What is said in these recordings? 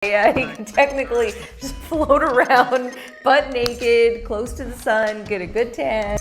Yeah, he can technically just float around butt naked, close to the sun, get a good tan.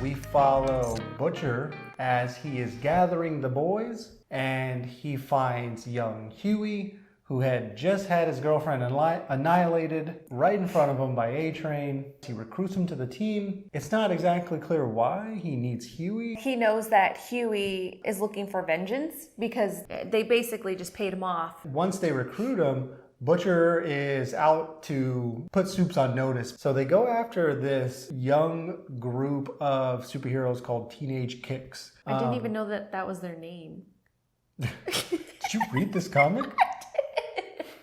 We follow Butcher as he is gathering the boys, and he finds young Huey, who had just had his girlfriend annihilated right in front of him by A-Train. He recruits him to the team. It's not exactly clear why he needs Huey. He knows that Huey is looking for vengeance because they basically just paid him off. Once they recruit him, Butcher is out to put Soups on notice. So they go after this young group of superheroes called Teenage Kicks. I didn't even know that that was their name. Did you read this comic?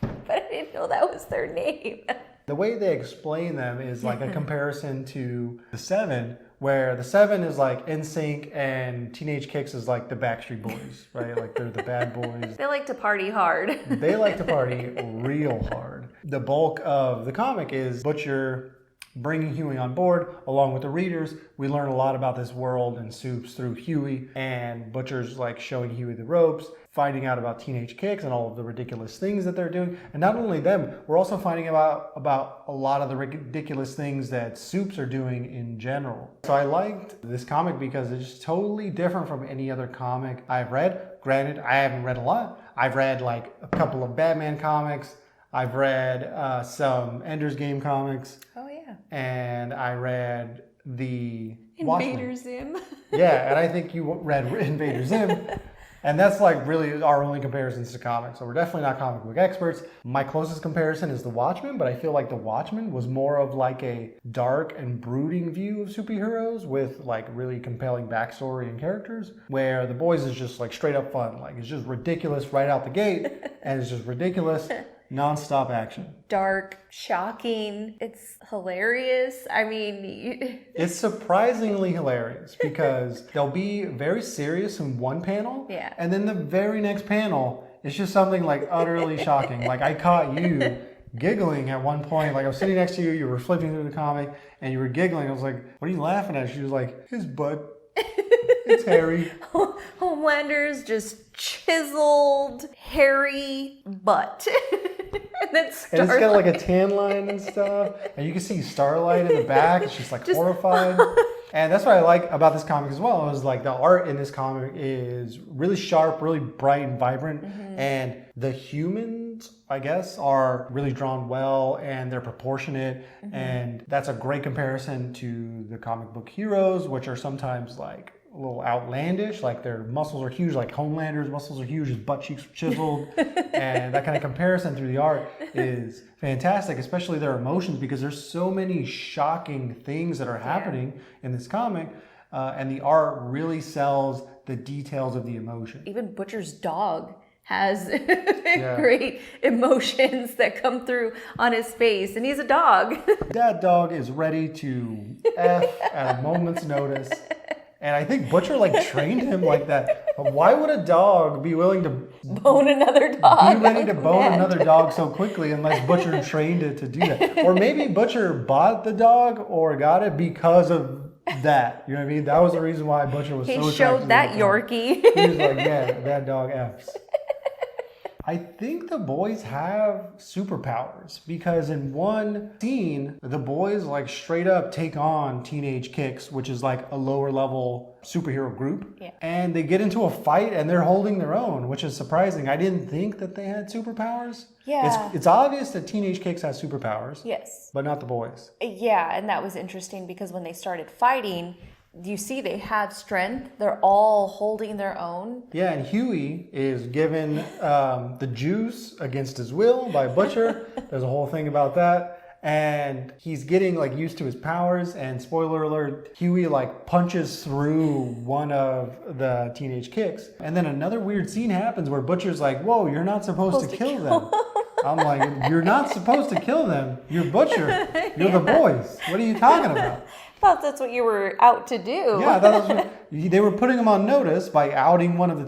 But I didn't know that was their name. The way they explain them is like a comparison to the Seven, where the Seven is like NSYNC and Teenage Kicks is like the Backstreet Boys, right? Like they're the bad boys. They like to party hard. They like to party real hard. The bulk of the comic is Butcher bringing Huey on board along with the readers. We learn a lot about this world and Soups through Huey, and Butcher's like showing Huey the ropes, finding out about Teenage Kicks and all of the ridiculous things that they're doing. And not only them, we're also finding about a lot of the ridiculous things that Soups are doing in general. So I liked this comic because it's totally different from any other comic I've read. Granted, I haven't read a lot. I've read like a couple of Batman comics. I've read some Ender's Game comics. Oh yeah. And I read the Invader Watchmen. Zim. Yeah, and I think you read Invader Zim. And that's like really our only comparisons to comics. So we're definitely not comic book experts. My closest comparison is The Watchmen, but I feel like The Watchmen was more of like a dark and brooding view of superheroes with like really compelling backstory and characters, where The Boys is just like straight up fun. Like it's just ridiculous right out the gate, and it's just ridiculous. Non-stop action. Dark, shocking. It's hilarious. I mean, it's surprisingly hilarious because they'll be very serious in one panel, yeah, and then the very next panel is just something like utterly shocking. Like I caught you giggling at one point. Like I was sitting next to you, you were flipping through the comic, and you were giggling. I was like, "What are you laughing at?" She was like, "His butt." It's hairy. Homelander's just chiseled, hairy butt. And then and it's got like a tan line and stuff. And you can see Starlight in the back. It's just like horrified. And that's what I like about this comic as well. Is like the art in this comic is really sharp, really bright and vibrant. Mm-hmm. And the humans, I guess, are really drawn well and they're proportionate. Mm-hmm. And that's a great comparison to the comic book heroes, which are sometimes like a little outlandish, like their muscles are huge, like Homelander's muscles are huge, his butt cheeks are chiseled. And that kind of comparison through the art is fantastic, especially their emotions, because there's so many shocking things that are happening in this comic, and the art really sells the details of the emotion. Even Butcher's dog has great emotions that come through on his face, and he's a dog. That dog is ready to F at a moment's notice. And I think Butcher like trained him like that. But why would a dog be willing to bone another dog? Be ready to bone another dog so quickly unless Butcher trained it to do that. Or maybe Butcher bought the dog or got it because of that. You know what I mean? That was the reason why Butcher was so attracted. He showed that Yorkie. He was like, yeah, that dog F's. I think the boys have superpowers because in one scene, the boys like straight up take on Teenage Kicks, which is like a lower level superhero group. Yeah. And they get into a fight and they're holding their own, which is surprising. I didn't think that they had superpowers. Yeah. It's obvious that Teenage Kicks has superpowers. Yes. But not the boys. Yeah, and that was interesting because when they started fighting, you see they have strength. They're all holding their own. Yeah, and Huey is given the juice against his will by Butcher. There's a whole thing about that. And he's getting like used to his powers. And spoiler alert, Huey like punches through one of the Teenage Kicks. And then another weird scene happens where Butcher's like, whoa, you're not supposed to kill them. I'm like, you're not supposed to kill them. You're Butcher. You're the boys. What are you talking about? I thought that's what you were out to do. Yeah, that was they were putting him on notice by outing one of the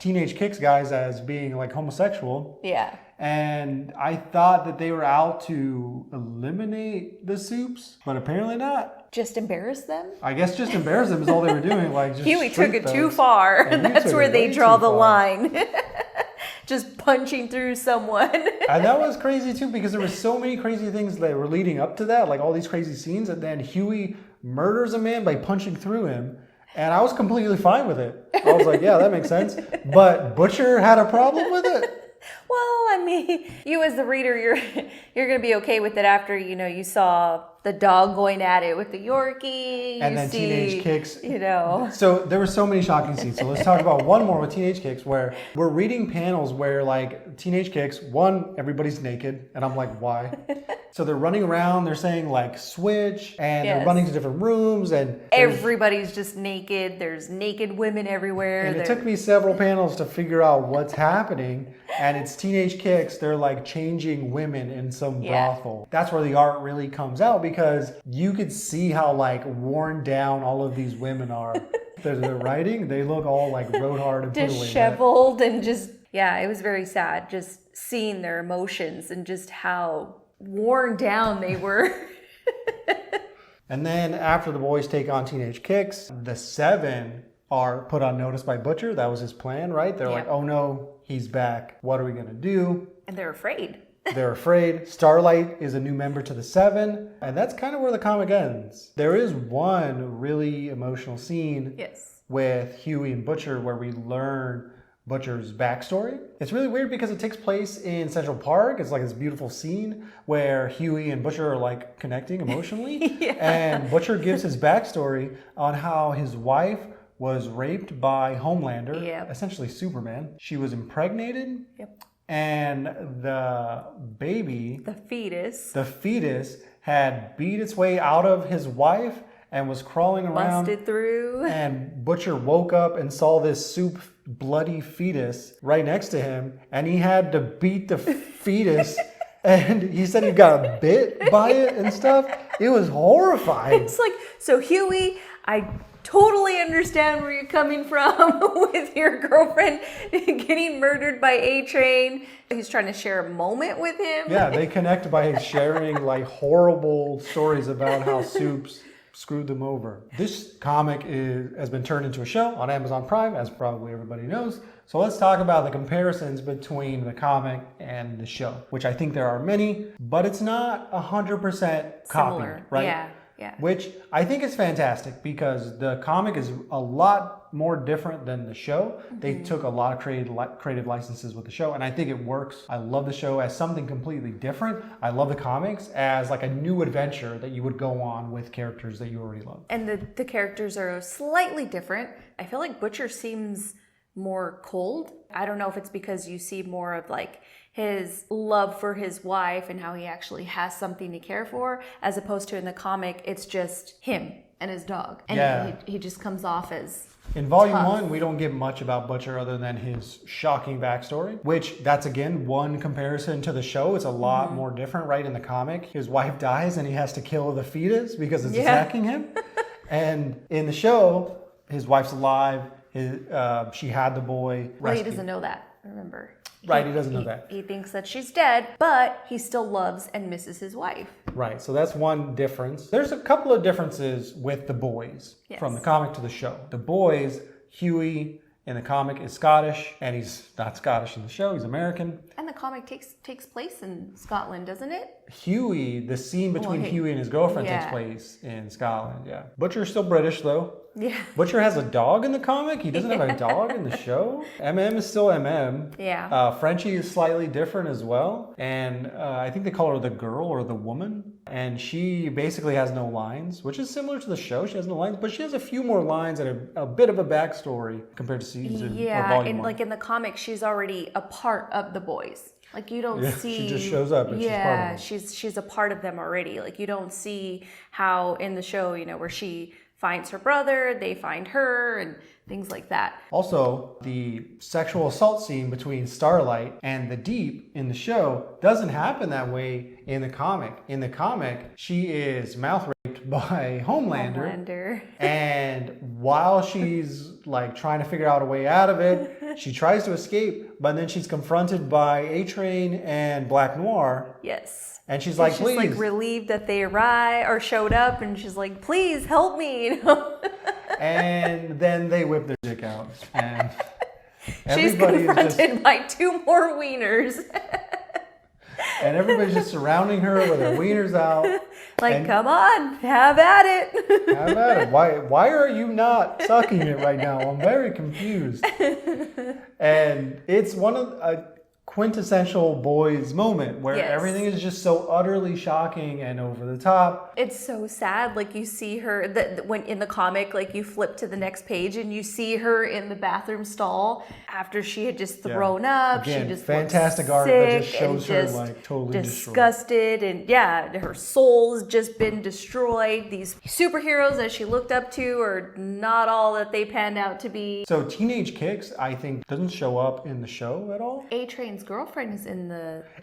Teenage Kicks guys as being like homosexual. Yeah. And I thought that they were out to eliminate the Supes, but apparently not. Just embarrass them? I guess just embarrass them is all they were doing. Like just Huey took it too far. That's where they draw the line. Just punching through someone. And that was crazy too, because there were so many crazy things that were leading up to that, like all these crazy scenes, and then Huey murders a man by punching through him. And I was completely fine with it. I was like, yeah, that makes sense. But Butcher had a problem with it. Well, I mean, you as the reader, you're going to be okay with it after, you saw the dog going at it with the Yorkie. And then teenage kicks. So there were so many shocking scenes. So let's talk about one more with teenage kicks, where we're reading panels where like teenage kicks, one, everybody's naked. And I'm like, why? So they're running around, they're saying like switch, and they're running to different rooms, and everybody's just naked. There's naked women everywhere. And it took me several panels to figure out what's happening. And it's teenage kicks. They're like changing women in some brothel. That's where the art really comes out, because you could see how like worn down all of these women are. They're writing, they look all like rode hard and put away. Disheveled and just, it was very sad just seeing their emotions and just how worn down they were. And then after the boys take on teenage kicks, the 7 are put on notice by Butcher. That was his plan, right? They're like, oh no, he's back. What are we going to do? And they're afraid. They're afraid. Starlight is a new member to the 7. And that's kind of where the comic ends. There is one really emotional scene with Huey and Butcher where we learn Butcher's backstory. It's really weird because it takes place in Central Park. It's like this beautiful scene where Huey and Butcher are like connecting emotionally. And Butcher gives his backstory on how his wife was raped by Homelander, essentially Superman. She was impregnated. And the baby, the fetus had beat its way out of his wife and was crawling around. Busted through. And Butcher woke up and saw this bloody fetus right next to him, and he had to beat the fetus. And he said he got bit by it and stuff. It was horrifying. It's like, so Huey, I totally understand where you're coming from with your girlfriend getting murdered by A-Train. He's trying to share a moment with him. Yeah, they connect by sharing like horrible stories about how Supes screwed them over. This comic has been turned into a show on Amazon Prime, as probably everybody knows. So let's talk about the comparisons between the comic and the show, which I think there are many, but it's not 100% copied, right? Yeah. Which I think is fantastic, because the comic is a lot more different than the show. They took a lot of creative licenses with the show, and I think it works. I love the show as something completely different. I love the comics as like a new adventure that you would go on with characters that you already love. And the characters are slightly different. I feel like Butcher seems more cold. I don't know if it's because you see more of like his love for his wife and how he actually has something to care for, as opposed to in the comic, it's just him and his dog. And he just comes off as in volume tough. 1, we don't get much about Butcher other than his shocking backstory, which that's again one comparison to the show. It's a lot more different, right? In the comic, his wife dies and he has to kill the fetus because it's attacking him. And in the show, his wife's alive. She had the boy. Well, he doesn't know that, remember. Right, he doesn't know that. He thinks that she's dead, but he still loves and misses his wife. Right, so that's one difference. There's a couple of differences with the boys from the comic to the show. The boys, Huey in the comic is Scottish, and he's not Scottish in the show, he's American. And the comic takes place in Scotland, doesn't it? Huey, the scene between Huey and his girlfriend takes place in Scotland, Butcher's still British, though. Yeah. Butcher has a dog in the comic. He doesn't have a dog in the show. MM is still MM. Yeah. Frenchie is slightly different as well. And I think they call her the girl or the woman. And she basically has no lines, which is similar to the show. She has no lines, but she has a few more lines and a bit of a backstory compared to season or volume 1. Like in the comic, she's already a part of the boys. Like you don't see. She just shows up and she's part of them. She's a part of them already. Like you don't see how in the show, where she finds her brother, they find her, and things like that. Also, the sexual assault scene between Starlight and the Deep in the show doesn't happen that way in the comic. In the comic, she is mouth raped by Homelander. And while she's like trying to figure out a way out of it, She tries to escape, but then she's confronted by A-Train and Black Noir. Yes. And she's like, please. She's like relieved that they arrived or showed up, and she's like, please help me. You know? And then they whip their dick out. And she's confronted by 2 more wieners. And everybody's just surrounding her with their wieners out. Like, come on, have at it. Have at it. Why are you not sucking it right now? I'm very confused. And it's one of a quintessential boys moment where everything is just so utterly shocking and over the top. It's so sad. Like, you see her when in the comic, like, you flip to the next page and you see her in the bathroom stall after she had just thrown up. Again, she just fantastic art that just shows her like totally disgusted, and her soul's just been destroyed. These superheroes that she looked up to are not all that they panned out to be. So Teenage Kicks, I think, doesn't show up in the show at all. A-Train's girlfriend is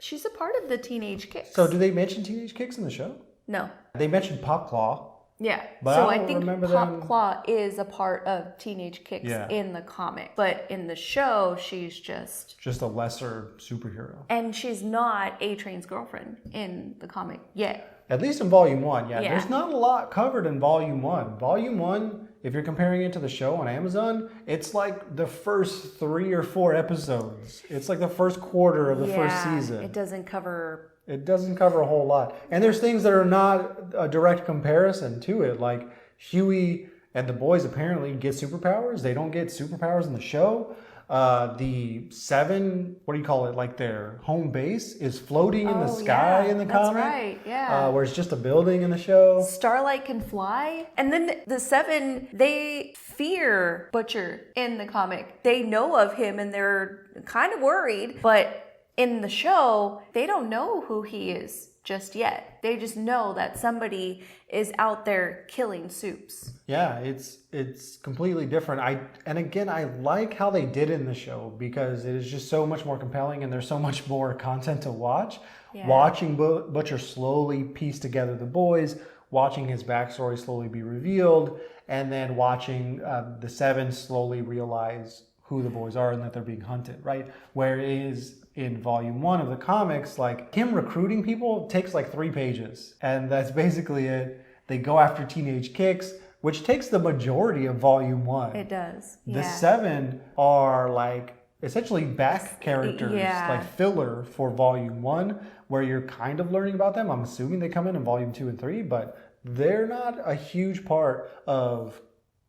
she's a part of the Teenage Kicks. So do they mention Teenage Kicks in the show? No. They mentioned Pop Claw. Yeah. But so I think Pop Claw is a part of Teenage Kicks in the comic. But in the show, she's just a lesser superhero. And she's not A-Train's girlfriend in the comic yet. At least in Volume 1, There's not a lot covered in Volume 1. Volume 1, if you're comparing it to the show on Amazon, it's like the first 3 or 4 episodes. It's like the first quarter of the first season. It doesn't cover a whole lot. And there's things that are not a direct comparison to it. Like Huey and the boys apparently get superpowers. They don't get superpowers in the show. The 7, what do you call it? Like their home base is floating in the sky in the comic. That's right, yeah. Where it's just a building in the show. Starlight can fly. And then the 7, they fear Butcher in the comic. They know of him and they're kind of worried. But in the show, they don't know who he is just yet. They just know that somebody is out there killing soups. Yeah, it's completely different. I like how they did it in the show because it is just so much more compelling and there's so much more content to watch. Yeah. Watching Butcher slowly piece together the boys, watching his backstory slowly be revealed, and then watching the 7 slowly realize who the boys are and that they're being hunted, right? Whereas in Volume 1 of the comics, like him recruiting people takes like 3 pages. And that's basically it. They go after Teenage Kicks, which takes the majority of Volume 1. It does. The 7 are like essentially back characters, like filler for Volume 1, where you're kind of learning about them. I'm assuming they come in Volume 2 and 3, but they're not a huge part of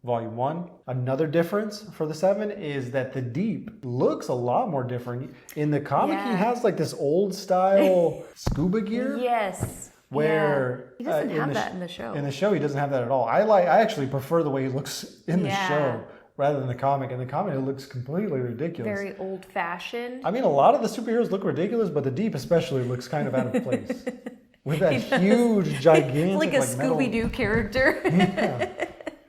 Volume 1. Another difference for the 7 is that the Deep looks a lot more different. In the comic, he has like this old style scuba gear. Yes. Where he doesn't have that in the show. In the show, he doesn't have that at all. I actually prefer the way he looks in the show rather than the comic. In the comic, it looks completely ridiculous. Very old-fashioned. I mean, a lot of the superheroes look ridiculous, but the Deep especially looks kind of out of place. With that huge, gigantic, like a Scooby-Doo character.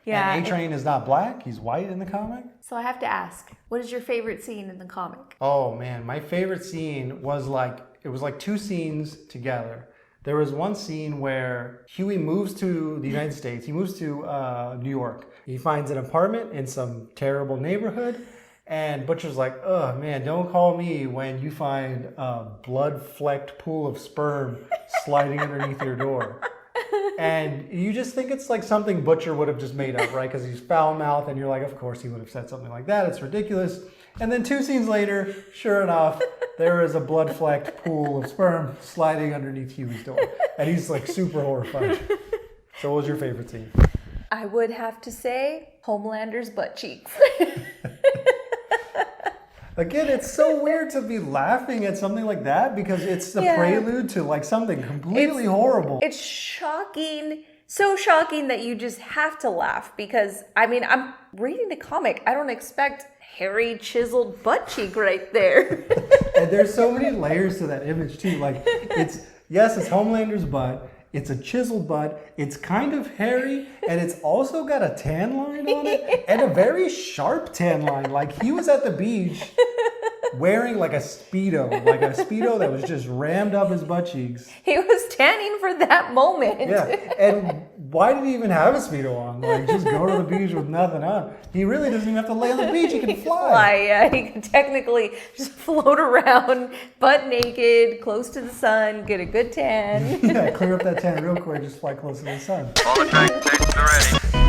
Yeah. And A-Train is not black, he's white in the comic. So I have to ask, what is your favorite scene in the comic? Oh man, my favorite scene was like 2 scenes together. There was one scene where Huey moves to the United States. He moves to New York. He finds an apartment in some terrible neighborhood. And Butcher's like, oh man, don't call me when you find a blood-flecked pool of sperm sliding underneath your door. And you just think it's like something Butcher would have just made up, right? Because he's foul-mouthed, and you're like, of course he would have said something like that. It's ridiculous. And then 2 scenes later, sure enough, there is a blood-flecked pool of sperm sliding underneath Huey's door. And he's like super horrified. So what was your favorite scene? I would have to say Homelander's butt cheeks. Again, it's so weird to be laughing at something like that because it's the prelude to like something completely horrible. It's shocking. So shocking that you just have to laugh because, I mean, I'm reading the comic. I don't expect hairy, chiseled butt cheek right there. And there's so many layers to that image too. Like it's Homelander's butt. It's a chiseled butt. It's kind of hairy, and it's also got a tan line on it, and a very sharp tan line. Like he was at the beach wearing like a Speedo that was just rammed up his butt cheeks. He was tanning for that moment. Yeah, and why did he even have a Speedo on? Like, just go to the beach with nothing on. He really doesn't even have to lay on the beach. He can fly. Yeah, he can technically just float around butt naked, close to the sun, get a good tan. Yeah, clear up that tan real quick. Just fly close to the sun. All the track stations are ready.